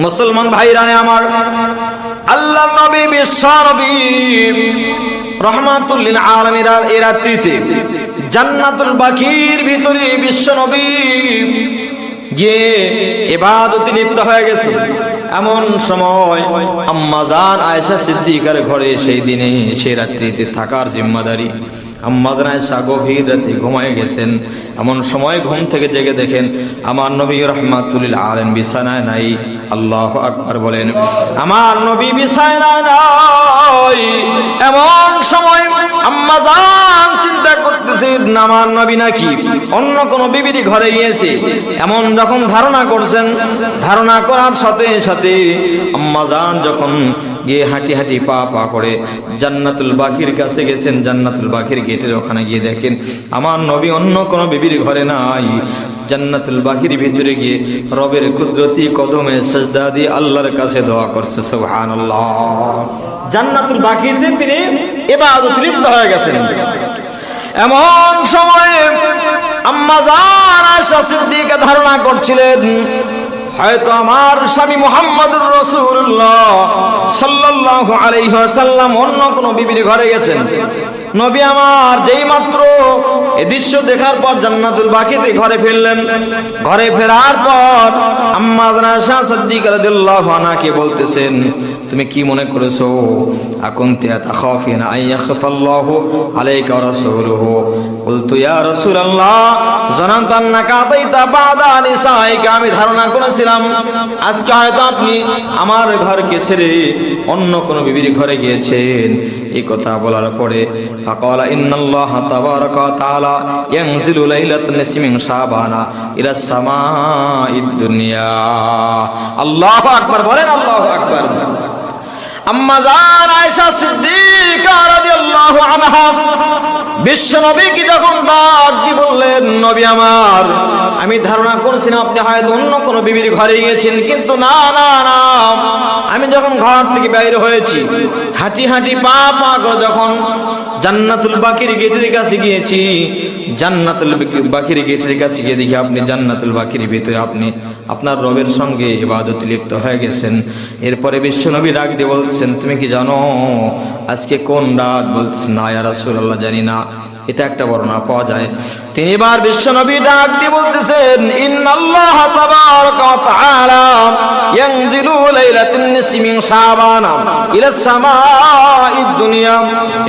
মুসলমান ভাইরা আমার, আল্লাহর নবী বিশ্ব নবী রহমাতুল লিল আলামিন এর রাত্রিতে জান্নাতুল বাকির ভিতরে বিশ্ব নবী গিয়ে ইবাদতে লিপ্ত হয়ে গেছে। এমন সময় আম্মা জান আয়েশা সিদ্দিকার ঘরে সেই দিনে সেই রাত্রিতে থাকার জিম্মাদারি আম্মা জান আয়েশা গভীর রাতে ঘুমায় গেছেন। এমন সময় ঘুম থেকে জেগে দেখেন আমার নবী রাহমাতুল লিল আলামিন বিছানায় নাই। আল্লাহু আকবার বলেন। আমার নবী বিছানায় নাই। এমন সময় আম্মা জান চিন্তা করতেছেন আমার নবী নাকি অন্য কোন বিবির ঘরে গিয়েছে। এমন যখন ধারণা করছেন, ধারণা করার সাথে সাথে আম্মা জান যখন গিয়ে হাঁটি হাঁটি পা পা করে জান্নাতুল বাকির কাছে গেছেন। জান্নাতুল বাকির গেটের ওখানে গিয়ে দেখেন আমার নবী অন্য কোন বিবির ঘরে নাই। জান্নাতুল বাকির ভিতরে গিয়ে রবের কুদরতি কদমে সিজদা দিয়ে আল্লাহর কাছে দোয়া করছে। সুবহানাল্লাহ। জান্নাতুল বাকিতে তিনি ইবাদতে লিপ্ত হয়ে গেছেন। এমন সময়ে আম্মা জান আয়েশা সিদ্দিকা ধারণা করছিলেন হয়তো আমার স্বামী মুহাম্মদুর রাসূলুল্লাহ সাল্লাল্লাহু আলাইহি ওয়াসাল্লাম অন্য কোন বিবির ঘরে গেছেন। নবী আমার যেই মাত্র এই দৃশ্য দেখার পর জান্নাতুল বাকিতে ঘরে ফিরলেন। ঘরে ফেরার পর আম্মা জান আয়েশা সিদ্দিকা রাদিয়াল্লাহু আনহাকে বলতেছেন তুমি কি মনে করেছো? আকুনতি তাখাফিনা আইয়াখফাল্লাহু আলাইকা ওয়া রাসূলুহু। বলতো ইয়া রাসূলুল্লাহ জানানতু আন্নাকা আতাইতা বাদা নিসাইকা, আমি ধারণা করেছিলাম আজকে হয়তো আপনি আমার ঘরকে ছেড়ে অন্য কোন বিবির ঘরে গিয়েছেন। এই কথা বলার পরে ফাকালা ইন্নাল্লাহ তাবারাকা ওয়া তাআলা ইয়ানজিলু লাইলাতান নিসফি মিন শাবানা ইলা সামাঈদ দুনিয়া। আল্লাহু আকবার বলেন। আল্লাহু আকবার। আম্মা জান আয়েশা সিদ্দিকা রাদিয়াল্লাহু আনহা বিশ্ব নবীকে যখন ডাক দিয়ে বললেন নবী আমার আমি ধারণা করছিলাম আপনি হয়তো অন্য কোন বিবির ঘরে গিয়েছেন, কিন্তু না না না, আমি যখন ঘর থেকে বাইরে হয়েছি হাঁটি হাঁটি পা পা করে যখন জান্নাতুল বাকির গেটের কাছে গিয়েছি, জান্নাতুল বাকির গেটের কাছে গিয়ে দেখি আপনি জান্নাতুল বাকির ভিতরে আপনি আপনার রবের সঙ্গে ইবাদতে লিপ্ত হয়ে গেছেন। এরপরে বিশ্ব নবী ডাক দিয়ে বলছেন তুমি কি জানো আজকে কোন রাত? বলছেন না ইয়া রাসূলুল্লাহ জানি না। এটা একটা বর্ণনা পাওয়া যায়। তিনি বার বিশ্ব নবী ডাক দিয়ে বলতেছেন ইন্নাল্লাহ তাবারাকা ওয়া তাআলা ইয়ানজিলু লাইলাতান নিসফি মিন শাবান ইলা সামাঈদ দুনিয়া।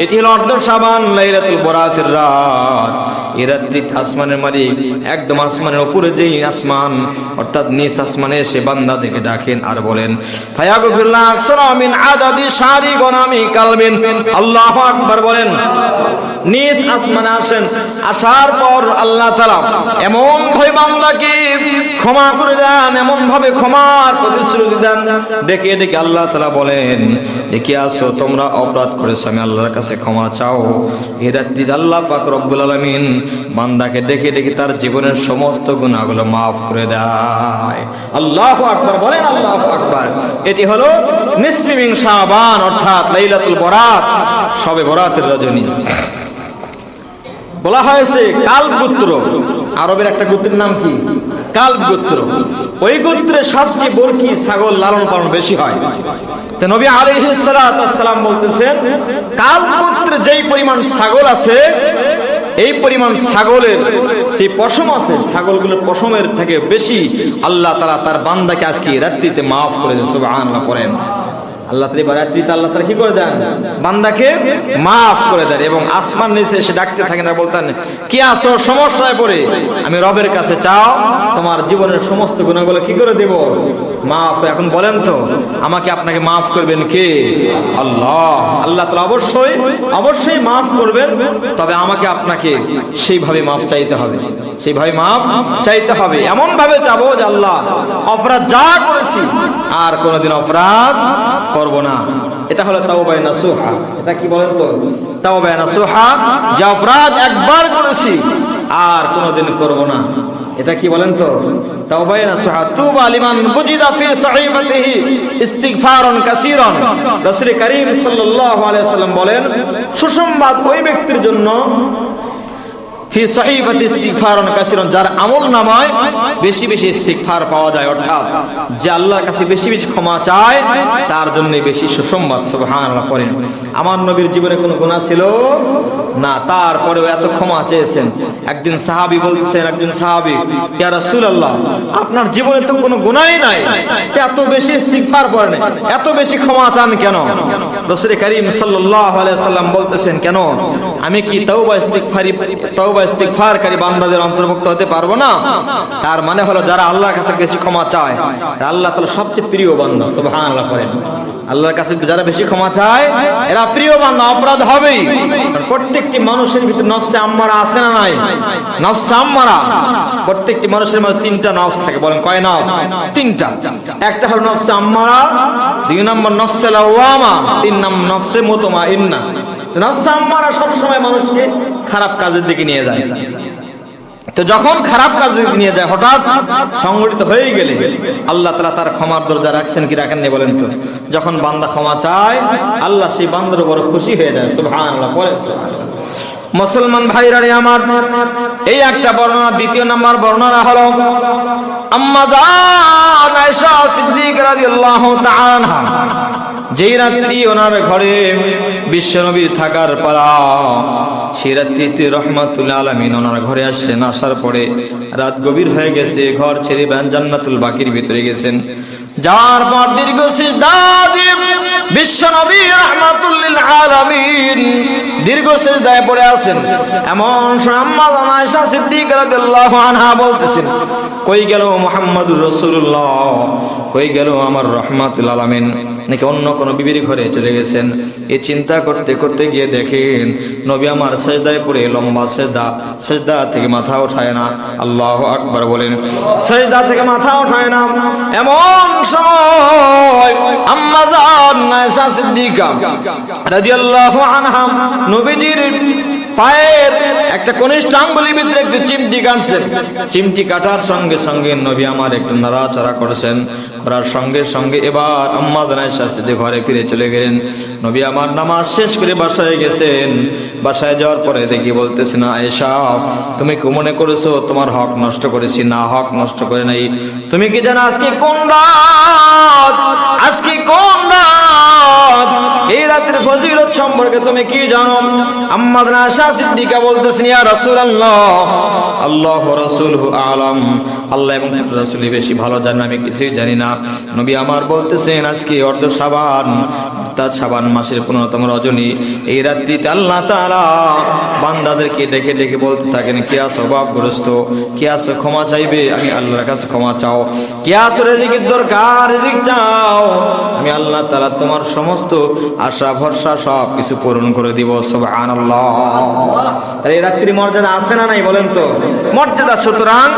এটি হলো অর্ধ শাবান লাইলাতুল বরাতের রাত। এই রাত্রিতে আসমানের মালিক একদম আসমানের উপরে যেই আসমান অর্থাৎ নিচ আসমানে এসে বান্দা দেখে ডাকেন আর বলেন ফায়াগফিরুল্লাহ আকসারা মিন আদাদি শারি গনামি কালবিন। আল্লাহু আকবার বলেন। নিচ আসমানে আসেন, আসার পর আল্লাহ তাআলা এমন ভাবে বান্দাকে ক্ষমা করে দেন, এমন ভাবে ক্ষমার প্রতিশ্রুতি দেন। ডেকে ডেকে আল্লাহ তাআলা বলেন দেখে আসো তোমরা অপরাধ করেছো, আমি আল্লাহর কাছে ক্ষমা চাও। এই রাত্রিতে আল্লাহ পাক রব্বুল আলামিন বান্দাকে ডেকে ডেকে তার জীবনের সমস্ত গুনাহগুলো মাফ করে দেয়। আল্লাহু আকবার বলেন। আল্লাহু আকবার। এটি হলো নিসফি মিন শাবান অর্থাৎ লাইলাতুল বরাত, শবে বরাতের রজনী। বলা হয়েছে কালব গোত্র, আরবের একটা গোত্রের নাম কি? কালব গোত্র। ওই গোত্রে সবচেয়ে বরকি ছাগল লালন পালন বেশি হয়। তো নবী আলাইহিস সালাতু ওয়াস সালাম বলতেছেন কালব গোত্রে যেই পরিমাণ ছাগল আছে এই পরিমাণ ছাগলের যে পশম আছে ছাগলগুলোর পশমের থেকে বেশি আল্লাহ তাআলা তার বান্দাকে আজকে রাত্রিতে মাফ করে দেন। সুবহানাল্লাহ পড়েন। আল্লাহ তাআলা রাত্রিতে আল্লাহ তাআলা কি করে দেন? বান্দাকে মাফ করে দেন। এবং আসমান নিচে এসে ডাকতে থাকেন আর বলতেন কি আছো সমস্যায় পড়ে, আমি রবের কাছে চাও তোমার জীবনের সমস্ত গুনাহগুলো কি করে দেব? মাফ। এখন বলেন তো আমাকে আপনাকে মাফ করবেন কে? আল্লাহ। আল্লাহ তাআলা অবশ্যই অবশ্যই মাফ করবেন, তবে আমাকে আপনাকে সেইভাবে মাফ চাইতে হবে, সেইভাবে মাফ চাইতে হবে। এমন ভাবে চাবো যে আল্লাহ অপরাধ যা করেছি আর কোনোদিন অপরাধ করব না। এটা হলো তাওবা নাসুহা। এটা কি বলেন তো? তাওবা নাসুহা, যে অপরাধ একবার করেছি আর কোনোদিন করব না। এটা কি বলেন তো? তাওবা নাসুহা। তুবা লিমান বুজিদা ফি সাহিফাতিহি ইস্তিগফারান কাসীরান। রাসূল করিম সাল্লাল্লাহু আলাইহি ওয়াসাল্লাম বলেন সুসংবাদ ওই ব্যক্তির জন্য ফি সহিফাতি ইস্তিগফারুন কাসীরুন, যার আমলনামায় বেশি বেশি ইস্তিগফার পাওয়া যায়, অর্থাৎ যে আল্লাহর কাছে বেশি বেশি ক্ষমা চায় তার জন্য বেশি সুসংবাদ। সুবহানাল্লাহ পড়েন। আমার নবীর জীবনে কোনো গুনাহ ছিল না, তারপরেও এত ক্ষমা চেয়েছেন। একদিন সাহাবী বলছেন, একজন সাহাবী, ইয়া রাসূলুল্লাহ, আপনার জীবনে তো কোনো গুনাহই নাই, এত বেশি ইস্তিগফার পড়েন, এত বেশি ক্ষমা চান কেন? রাসূল কারীম সাল্লাল্লাহু আলাইহি ওয়াসাল্লাম বলতেছেন, কেন আমি কি তওবা ইস্তিগফারকারী বান্দাদের অন্তর্ভুক্ত হতে পারবো না? তার মানে হলো যারা আল্লাহর কাছে বেশি ক্ষমা চায়, আল্লাহ তাআলা সবচেয়ে প্রিয় বান্দা। সুবহানাল্লাহ পড়েন। আল্লাহর কাছে যারা বেশি ক্ষমা চায় এরা প্রিয় বান্দা, অপরাধ হবেই। প্রত্যেকটি মানুষের ভিতরে নফসে আম্মারা আছে না নাই? নফসে আম্মারা, প্রত্যেকটি মানুষের মধ্যে তিনটা নফস থাকে। বলেন কয় নফস? তিনটা। একটা হলো নফসে আম্মারা, দুই নম্বর নফসে লাওয়ামা, তিন নম্বর নফসে মুতমাইন্না। নফসে আম্মারা সবসময় মানুষকে খারাপ কাজের দিকে নিয়ে যায়। তো যখন খারাপ কাজ নিয়ে যায়, হঠাৎ সংগঠিত হয়ে গেলে আল্লাহ তাআলা তার ক্ষমার দরজা রাখছেন কি রাখেন না বলেন তো? যখন বান্দা ক্ষমা চায় আল্লাহ সেই বান্দার উপর খুশি হয়ে যায়। সুবহানাল্লাহ পড়েন। মুসলমান ভাইরা রে আমার, এই একটা বর্ণনা। দ্বিতীয় নাম্বার বর্ণনা হলো আম্মা জান আয়েশা সিদ্দিকা রাদিয়াল্লাহু তাআলা আনহা, যেই রাত্রি ওনার ঘরে বিশ্বনবীর থাকার পালা, সেই রাত্রিতে রাহমাতুল আলামিন ওনার ঘরে আসছেন। আসার পরে রাত গভীর হয়ে গেছে, ঘর ছেড়ে জান্নাতুল বাকির ভিতরে গেছেন। যাওয়ার পর দীর্ঘ সিজদা দিয়ে বিশ্বনবী রাহমাতুল লিল আলামিন দীর্ঘ সিজদায় পড়ে আছেন। এমন সময় আম্মা জান আয়েশা সিদ্দিকা রাদিয়াল্লাহু আনহা বলতেছেন, কই গেল মুহাম্মদুর রাসূলুল্লাহ, কই গেল আমার রাহমাতুল আলামিন? নাকি অন্য কোনো বিবির ঘরে চলে গেছেন? এই চিন্তা করতে করতে গিয়ে দেখেন নবী আমার সিজদায় পড়ে লম্বা সিজদা, সিজদা থেকে মাথা ওঠায় না। আল্লাহু আকবার বলেন। সিজদা থেকে মাথা ওঠায় না। এমন সময় আম্মা জান আয়েশা সিদ্দিকা রাদিয়াল্লাহু আনহা নবীজির পায়ের একটা কনিষ্ঠ আঙ্গুলের ভিতরে একটু চিমটি কাটছেন। চিমটি কাটার সঙ্গে সঙ্গে নবী আমার একটু নাড়াচাড়া করেছেন। করার সঙ্গে সঙ্গে এবার আম্মা জান আয়েশা সিদ্দিকা ঘরে ফিরে চলে গেলেন। নবী আমার নামাজ শেষ করে বাসায় গেছেন। বাসায় যাওয়ার পরে দেখি বলতেছেন, আয়েশা, তুমি কি মনে করেছো তোমার হক নষ্ট করেছি? না, হক নষ্ট করে নাই। তুমি কি জানো আজকে কোন রাত? আজকে কোন রাত? এই রাতের ফজিলত সম্পর্কে তুমি কি জানো? আম্মা জান আয়েশা সিদ্দিকা বলতেছেন, ইয়া রাসূলুল্লাহ, আল্লাহু ওয়া রাসূলুহু আ'লাম, আল্লাহ এবং তার রাসূলই বেশি ভালো জানেন, আমি কিছুই জানি না। নবী আমার বলতেছেন, আজকে অর্ধ শাবান, অর্থাৎ শাবান মাসের 15তম রজনী। এই রাত্রিতে আল্লাহ তাআলা বান্দাদেরকে ডেকে ডেকে বলতে থাকেন, কে আছো অভাবগ্রস্ত, কে আছো ক্ষমা চাইবে, আমি আল্লাহর কাছে ক্ষমা চাও। কে আছো রিজিকের দরকার, রিজিক চাও, আমি আল্লাহ তাআলা তোমার সমস্ত আশা ভরসা সব কিছু পূরণ করে দিব। সুবহানাল্লাহ। এই রাত্রি মর্যাদা আছে না নাই বলেন তো? মর্যাদা। সুতরাং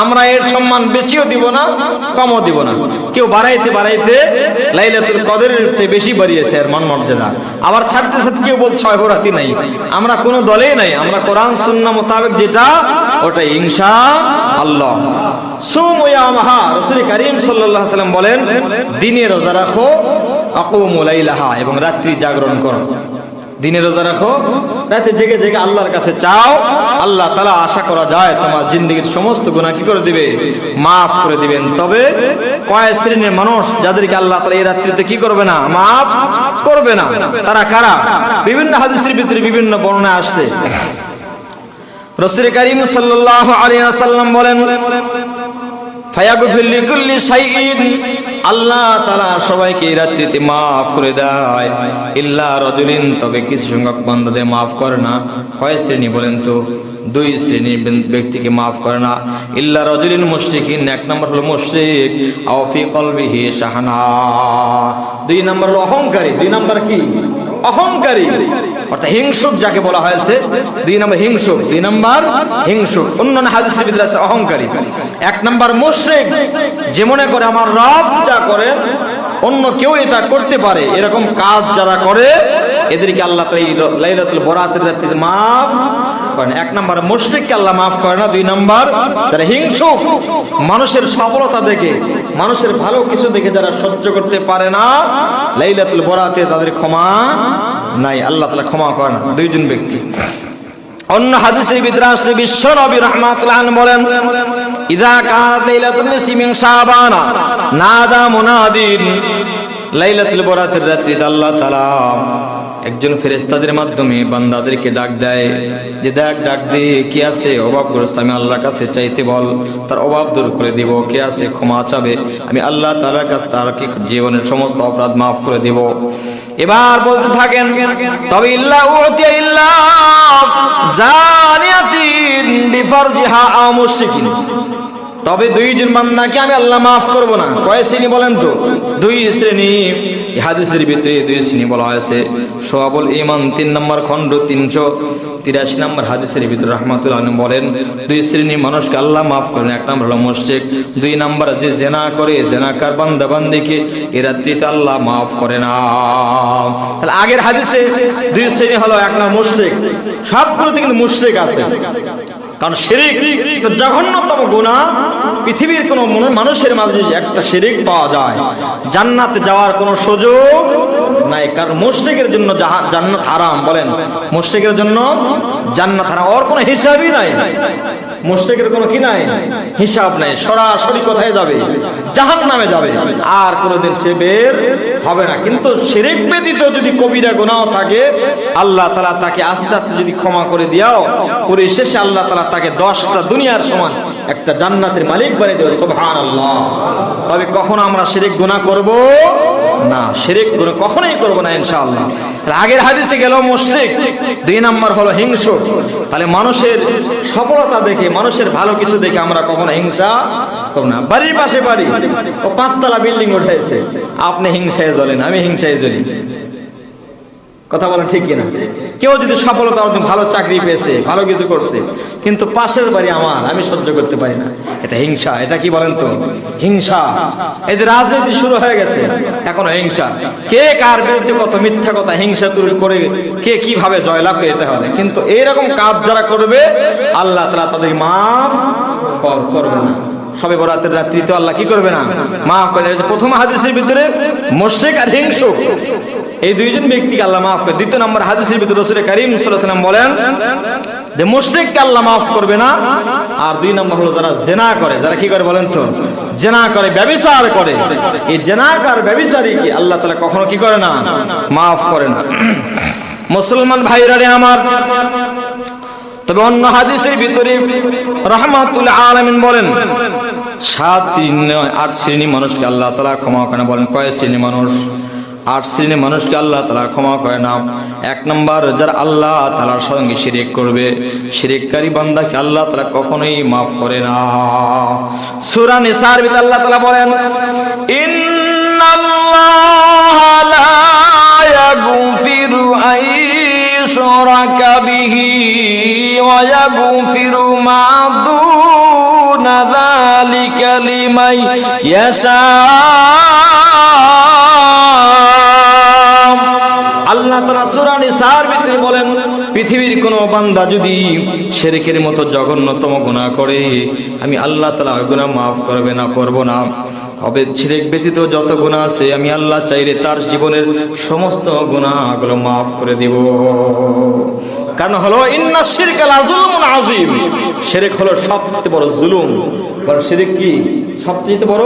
আমরা এর সম্মান বেশিও দিব না, কমও দিব না। কেউ বাড়াইতে বাড়াইতে লাইলাতুল কদরের বেশি বাড়িয়েছে এর মান মর্যাদা। আবার ছাড়তে ছাড়তে কেউ বলছে শবে নাই। আমরা কোনো দলেই নাই, আমরা কোরআন সুন্নাহ মোতাবেক যেটা ওটাই ইনশাআল্লাহ। সুমু ইয়ামাহা, রাসূল কারীম সাল্লাল্লাহু আলাইহি ওয়াসাল্লাম বলেন, দিনে রোজা রাখো, আকুমু লাইলাহা, এবং রাত্রি জাগরণ করো। দিনে রোজা রাখো, রাতে জেগে জেগে আল্লাহর কাছে চাও। আল্লাহ তাআলা আশা করা যায় তোমার জিন্দেগীর সমস্ত গুনাহ কি করে দিবে? মাফ করে দিবেন। তবে কয় শ্রেণীর মানুষ যাদেরকে আল্লাহ তাআলা এই রাত্রিতে কি করবে না? মাফ করবে না। তারা কারা? বিভিন্ন হাদিসের ভিতরে বিভিন্ন বর্ণনা আসছে। রাসূল কারীম সাল্লাল্লাহু আলাইহি ওয়াসাল্লাম বলেন, ফায়াগফির লিকুল্লি শাইইন, আল্লাহ তাআলা সবাইকে এই রাত্রিতে মাফ করে দেয়, ইল্লা রাজুলিন, তবে কিছু সংখ্যক বান্দাদের মাফ করে না। কয় শ্রেণী বলেন তো? দুই শ্রেণীর ব্যক্তিকে মাফ করে না। ইল্লা রাজুলিন মুশরিকিন, এক নম্বর হলো মুশরিক, আও ফি কলবিহি শাহানা, দুই নম্বর হলো অহংকারী। দুই নম্বর কি? অহংকারী, অর্থাৎ হিংসুক যাকে বলা হয়েছে। দুই নম্বর হিংসুক, দুই নম্বর হিংসুক। অন্যান্য হাদিসের ভিতরে আছে অহংকারী। এক নম্বর মুশরিক, যে মনে করে আমার রব যা করেন অন্য কেউ এটা করতে পারে, এরকম কাজ যারা করে এদেরকে আল্লাহ তাআলা লাইলাতুল বরাতের রাতে মাফ করেন। এক নম্বর মুশরিককে আল্লাহ মাফ করে না। দুই নম্বর যারা হিংসুক, মানুষের সফলতা দেখে, মানুষের ভালো কিছু দেখে যারা সহ্য করতে পারে না, লাইলাতুল বরাতে তাদের ক্ষমা নাই, আল্লাহ তাআলা ক্ষমা করে না। দুইজন ব্যক্তি। অন্য হাদিসের ভিতরে আসছে বিশ্ব নবী রাহমাতুল্লাহ আলাইহি বলেন, ইযা কানাত লাইলাতুন নিসফি মিন শাবান নাদা মুনাদিন, লাইলাতুল বরাতের রাত্রিতে আল্লাহ তাআলা একজন ফেরেশতাদের মাধ্যমে বান্দাদেরকে ডাক দেয় যে ডাক দিয়ে কি আছে অভাবগ্রস্ত, আমি আল্লাহর কাছে চাইতে বল, তার অভাব দূর করে দিব। কে আছে ক্ষমা চাবে, আমি আল্লাহ তাআলার কাছে তার কি জীবনের সমস্ত অপরাধ মাফ করে দিব। এবার বলতে থাকেন, তবে ইল্লা উতিয়া ইল্লা জানিয়াতিন বিফরজিহা আও মুশরিকিন, তবে দুইজন বান্দাকে আমি আল্লাহ মাফ করব না। কয় শ্রেণী বলেন তো? দুই শ্রেণী। হাদিসের ভিতরে দুই শ্রেণী বলা হয়েছে। সোয়াবুল ঈমান 3 নম্বর খণ্ড 383 নম্বর হাদিসের ভিতরে রাহমাতুল্লাহ আলাইহি বলেন, দুই শ্রেণীর মানুষকে আল্লাহ মাফ করেন। এক নম্বর হলো মুশরিক, দুই নম্বর যে জিনা করে, জিনাকার বান্দা বান্দীকে এই রাত্রিতে আল্লাহ মাফ করে না। তাহলে আগের হাদিসে দুই শ্রেণী হলো, এক নম্বর মুশরিক, সবগুলোতে কিন্তু মুশরিক আছে। কারণ শিরিক তো জঘন্যতম গুনাহ। পৃথিবীর কোন মানুষের মাঝে একটা শিরিক পাওয়া যায়, জান্নাতে যাওয়ার কোনো সুযোগ নাই। কারণ মুশরিকের জন্য জান্নাত হারাম। বলেন, মুশরিকের জন্য জান্নাত হারাম, ওর কোনো হিসাবই নাই। মুশরিকের কোনো কি নাই, হিসাব নাই। সরাসরি কোথায় যাবে? জাহান্নামে যাবে, আর কোনোদিন সে বের হবে না। কিন্তু শিরক ব্যতীত যদি কবিরা গুনাহ থাকে, আল্লাহ তাআলা তাকে আস্তে আস্তে যদি ক্ষমা করে দিয়াও, পরিশেষে আল্লাহ তাআলা তাকে 10টা দুনিয়ার সমান একটা জান্নাতের মালিক বানিয়ে দেবে। সুবহানাল্লাহ। তবে কখনো আমরা শিরক গুনাহ করব না, শিরক গুনাহ কখনোই করব না ইনশাআল্লাহ। আগের হাদিসে গেল মুশরিক, দুই নম্বর হলো হিংসুক। তাহলে মানুষের সফলতা দেখে, মানুষের ভালো কিছু দেখে আমরা কখনো হিংসা করব না। বাড়ির পাশে বাড়ি, ও 5 তলা বিল্ডিং উঠেছে, আপনি হিংসায় জ্বলেন, আমি হিংসায় জ্বলি। কথা বলেন ঠিক কিনা? কেউ যদি সফলতা অর্জন, ভালো চাকরি পেয়েছে, ভালো কিছু করছে, কিন্তু পাশের বাড়ি আমার, আমি সহ্য করতে পারি না, এটা হিংসা। এটা কি বলেন তো? হিংসা। এই যে রাজনীতি শুরু হয়ে গেছে, এখনো হিংসা। কে কার বিরুদ্ধে কত মিথ্যা কথা, হিংসা তুল করে কে কিভাবে জয়লাভ করে যেতে হবে। কিন্তু এইরকম কাজ যারা করবে, আল্লাহ তাআলা তাদের মাফ করবে না। শবে বরাতের রাত্রিতে আল্লাহ কি করবে না? মাফ করে। প্রথম হাদিসের ভিতরে মুশরিক আর হিংসুক, এই দুইজন ব্যক্তিকে আল্লাহ মাফ করে। দ্বিতীয় নম্বর হাদিসের ভিতরে রাসূল কারীম সাল্লাল্লাহু আলাইহি ওয়াসাল্লাম বলেন যে মুশরিককে আল্লাহ মাফ করবে না। আর দুই নম্বর হলো যারা জিনা করে, যারা কি করে বলেন তো? জিনা করে, ব্যভিচার করে। এই জিনাকার ব্যভিচারীকে আল্লাহ তাআলা কখনো কি করে না? মাফ করে না। মুসলমান ভাইরা রে আমার, তবে অন্য হাদিসের ভিতরে রাহমাতুল আলামিন বলেন 7 শ্রেণী 8 শ্রেণী মানুষকে আল্লাহ তাআলা ক্ষমা করে না। বলেন কয় শ্রেণী মানুষ? 8 শ্রেণীর মানুষকে আল্লাহ তাআলা ক্ষমা করে না। এক নম্বর, যারা আল্লাহ তাআলার সঙ্গে শিরক করবে, শিরককারী বান্দাকে আল্লাহ তাআলা কখনোই মাফ করে না। সূরা নিসার ভিতরে আল্লাহ তাআলা বলেন, ইন্নাল্লাহা লা ইয়াগফিরু আন ইউশরাকা বিহি ওয়া ইয়াগফিরু মা দুনা যালিকা লিমান ইয়াশা। আল্লাহ তাআলা সূরা নিসার ভিতরে বলেন, পৃথিবীর কোন বান্দা যদি শিরকের মতো জঘন্যতম গুনাহ করে, আমি আল্লাহ তাআলা ওই গুনাহ মাফ করবে না, করব না। তবে শিরক ব্যতীত যত গুনাহ আছে, আমি আল্লাহ চাইলে তার জীবনের সমস্ত গুনাহগুলো মাফ করে দেব। কারণ হলো ইন্না শিরকা লা যুলমুন আযীম, শিরক হলো সবচেয়ে বড় জুলুম। কারণ শিরক কি? সবচেয়ে বড়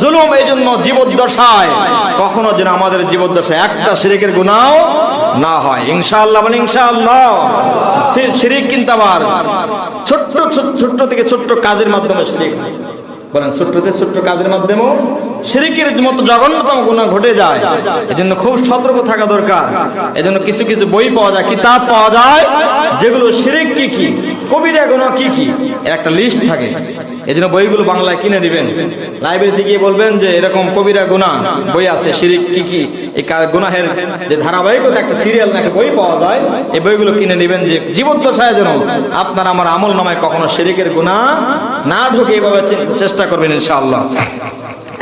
জুলুম। এই জন্য জীবদ্দশায় কখনো যেন আমাদের জীবদ্দশায় একটা শিরকের গুনাহ না হয়। ইনশাআল্লাহ বলেন ইনশাআল্লাহ। শিরক কিন্তু আবার ছোট্ট থেকে ছোট্ট কাজের মাধ্যমে শিরক, বলেন ছোট্ট থেকে ছোট্ট কাজের মাধ্যমেও শিরকের মতো জঘন্যতম গুনাহ ঘটে যায়। এজন্য খুব সতর্ক থাকা দরকার। এজন্য কিছু কিছু বই পাওয়া যায়, কিতাব পাওয়া যায়, যেগুলো শিরক কি কি, কবিরা গুনাহ কি কি, এর একটা লিস্ট থাকে। এজন্য বইগুলো বাংলায় কিনে দিবেন, লাইব্রেরিতে গিয়ে বলবেন যে এরকম কবিরা গুনাহ বই আছে, শিরক কি কি, এই গুনাহের যে ধারাবাহিকতা একটা সিরিয়াল নাকি বই পাওয়া যায়, এই বইগুলো কিনে নেবেন, যে জীবদ্দশায় যেন আপনার আমার আমল নামায় কখনো শিরকের গুনাহ না ঢোকে, এভাবে চেষ্টা করবেন ইনশাআল্লাহ।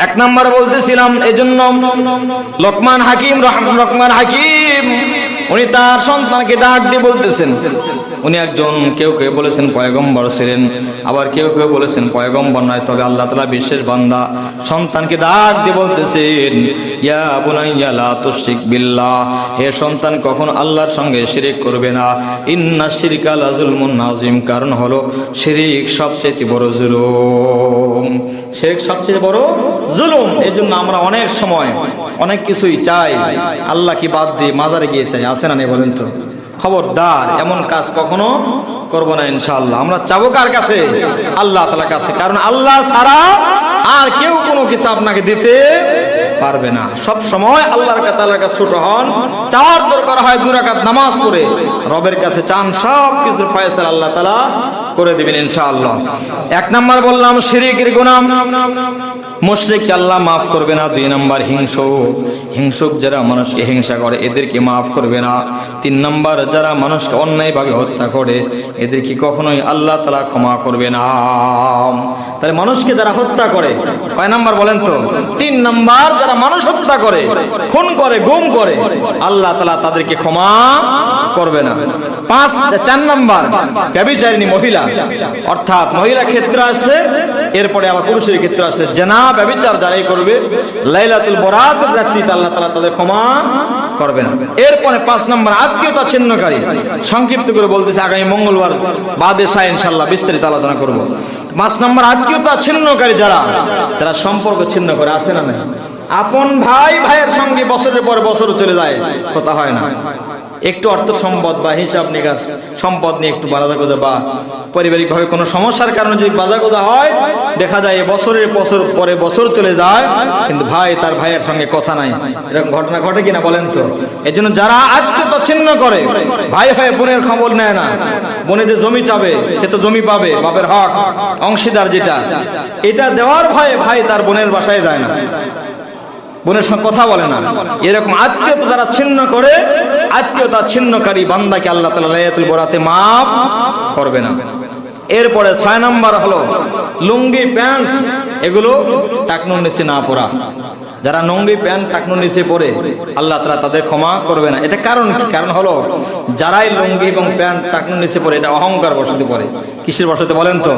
এক নম্বর বলতেছিলাম, এজন্য লোকমান হাকিম উনি তার সন্তানকে ডাক দিয়ে বলতেছেন, উনি একজন কেউ কেউ বলেছেন পয়গম্বর ছিলেন, আবার কেউ কেউ বলেছেন পয়গম্বর নয়, তবে আল্লাহ তাআলা বিশেষ বান্দা। সন্তানকে ডাক দিয়ে বলতেছেন, ইয়া বুনাইয়া লা তুশরিক বিল্লাহ, হে সন্তান কখন আল্লাহর সঙ্গে শিরক করবে না। ইন্না শিরকা লা যুলমুন আযীম, কারণ হলো শিরক সবচেয়ে বড় জুলুম। শিরক সবচেয়ে বড় জুলুম। এজন্য আমরা অনেক সময় অনেক কিছুই চাই, আল্লাহ কি বাদ দিয়ে মাজারে গিয়ে চাই, আছে না নেই বলেন তো? খবরদার এমন কাজ কখনো করব না ইনশাআল্লাহ। আমরা চাবো কার কাছে? আল্লাহ তাআলার কাছে, কারণ আল্লাহ ছাড়া আর কেউ কোনো কিছু আপনাকে দিতে পারবে না। সব সময় আল্লাহর তাআলার কাছে ছোট হন, চাওয়ার দরকার হয় 2 রাকাত নামাজ পড়ে রবের কাছে চান, সব কিছুর ফয়সালা আল্লাহ তাআলা করে দিবেন ইনশাআল্লাহ। 1 নাম্বার বললাম শিরকের গুনাহ, মুশরিককে আল্লাহ মাফ করবে না। 2 নাম্বার হিংসুক যারা মানুষকে হিংসা করে এদেরকে মাফ করবে না। 3 নাম্বার যারা মানুষকে অন্যায়ভাবে হত্যা করে এদেরকে কখনোই আল্লাহ তাআলা ক্ষমা করবে না। তাহলে মানুষকে যারা হত্যা করে, কয় নাম্বার বলেন তো? 3 নাম্বার, যারা মানুষ হত্যা করে, খুন করে, গুম করে, আল্লাহ তাআলা তাদেরকে ক্ষমা করবে না। 4 নাম্বার ব্যভিচারিণী মহিলা, অর্থাৎ মহিলা ক্ষেত্রে আসছে, এরপরে আবার পুরুষের ক্ষেত্রে আসছে। জিনা ব্যভিচার যারাই করবে লাইলাতুল বরাতের রাত্রিতে আল্লাহ তাআলা তাদের ক্ষমা করবে না। এরপরে 5 নাম্বার আত্মীয়তা ছিন্নকারী, সংক্ষিপ্ত করে বলতেছে, আগামী মঙ্গলবার বাদে ইনশাআল্লাহ বিস্তারিত আলোচনা করব। 5 নাম্বার আত্মীয়তা ছিন্নকারী, যারা সম্পর্ক ছিন্ন করে, আছে না নাই? আপন ভাইয়ের সঙ্গে বছরের পর বছর চলে যায়, কথা হয় না। একটু অর্থ সম্পদ বা হিসাব নিকাশ সম্পদ নিয়ে একটু বাজাগোজা বা পারিবারিক ভাবে কোনো সমস্যার কারণে যদি বাজাগোজা হয়, দেখা যায় বছরের পরে বছর চলে যায়, কিন্তু ভাই তার ভাইয়ের সঙ্গে কথা নাই। এরকম ঘটনা ঘটে কিনা বলেন তো? এই জন্য যারা আত্মীয়তা ছিন্ন করে, ভাই হয়ে বোনের খবর নেয় না, বোনে যে জমি চাবে সে তো জমি পাবে, বাপের হক অংশীদার যেটা, এটা দেওয়ার ভয়ে ভাই তার বোনের বাসায় যায় না, বোনের সঙ্গে কথা বলে না। এরকম আত্মীয়তা যারা ছিন্ন করে, আত্মীয়তা ছিন্নকারী বান্দাকে আল্লাহ তাআলা লাইলাতুল বরাতে মাফ করবে না। এরপরে 6 নাম্বার হলো লুঙ্গি প্যান্ট, এগুলো টাকনুর নিচে না পরা। যারা লুঙ্গি প্যান্ট টাকনুর নিচে পরে আল্লাহ তাআলা তাদের ক্ষমা করবে না। এটা কারণ কি? কারণ হলো যারাই লুঙ্গি এবং প্যান্ট টাকনুর নিচে পরে, এটা অহংকার বশতে পরে। কিসের বশতে বলেন তো?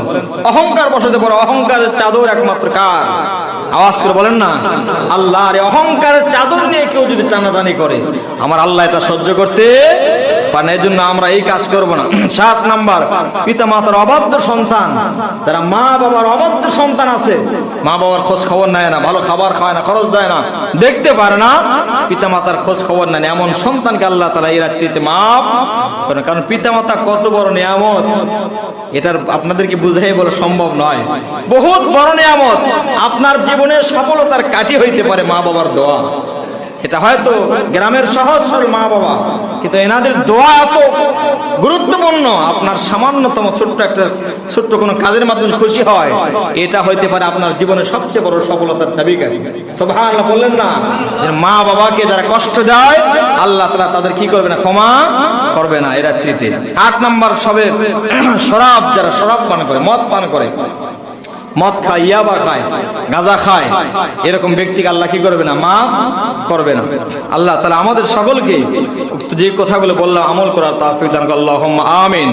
অহংকার বশতে পরে। অহংকারের চাদর একমাত্র কার? আওয়াজ করে বলেন না, আল্লাহর। অহংকারের চাদর নিয়ে কেউ যদি টানাটানি করে, আমার আল্লাহ এটা সহ্য করতে পারে না। এই জন্য আমরা এই কাজ করব না। 7 নাম্বার পিতা মাতার অবাধ্য সন্তান, যারা মা বাবার অবাধ্য সন্তান আছে, মা বাবার খোঁজ খবর নেয় না, ভালো খাবার খায় না, খরচ দেয় না, দেখতে পারে না, পিতা মাতার খোঁজ খবর নেয় না, এমন সন্তানকে আল্লাহ তাআলা এই রাত্রিতে মাফ করেন। কারণ পিতা মাতা কত বড় নিয়ামত, এটার আপনাদেরকে বুঝাই বলা সম্ভব নয়। বহুত বড় নিয়ামত। আপনার জীবনের সফলতার কাঠি হইতে পারে মা বাবার দোয়া। এটা হয়তো গ্রামের সহজ সরল মা বাবা, কিন্তু এনাদের দোয়া এত গুরুত্বপূর্ণ। আপনার সামান্যতম ছোট্ট কোনো কাজের মাধ্যমে খুশি হয়, এটা হইতে পারে আপনার জীবনের সবচেয়ে বড় সফলতার চাবিকাঠি। সুবহানাল্লাহ বললেন না? মা বাবাকে যারা কষ্ট দেয়, আল্লাহ তাআলা তাদের কি করবে না? ক্ষমা করবে না এই রাত্রিতে। 8 নাম্বার শরাব, যারা শরাব পান করে, মদ পান করে, মদ খায়, ইয়াবা খায়, গাঁজা খায়, এরকম ব্যক্তিকে আল্লাহ কি করবে না? মাফ করবে না। আল্লাহ তাআলা আমাদের সকলকে যে কথাগুলো বললাম আমল করার তৌফিক দান করুন। আল্লাহুম্মা আমিন।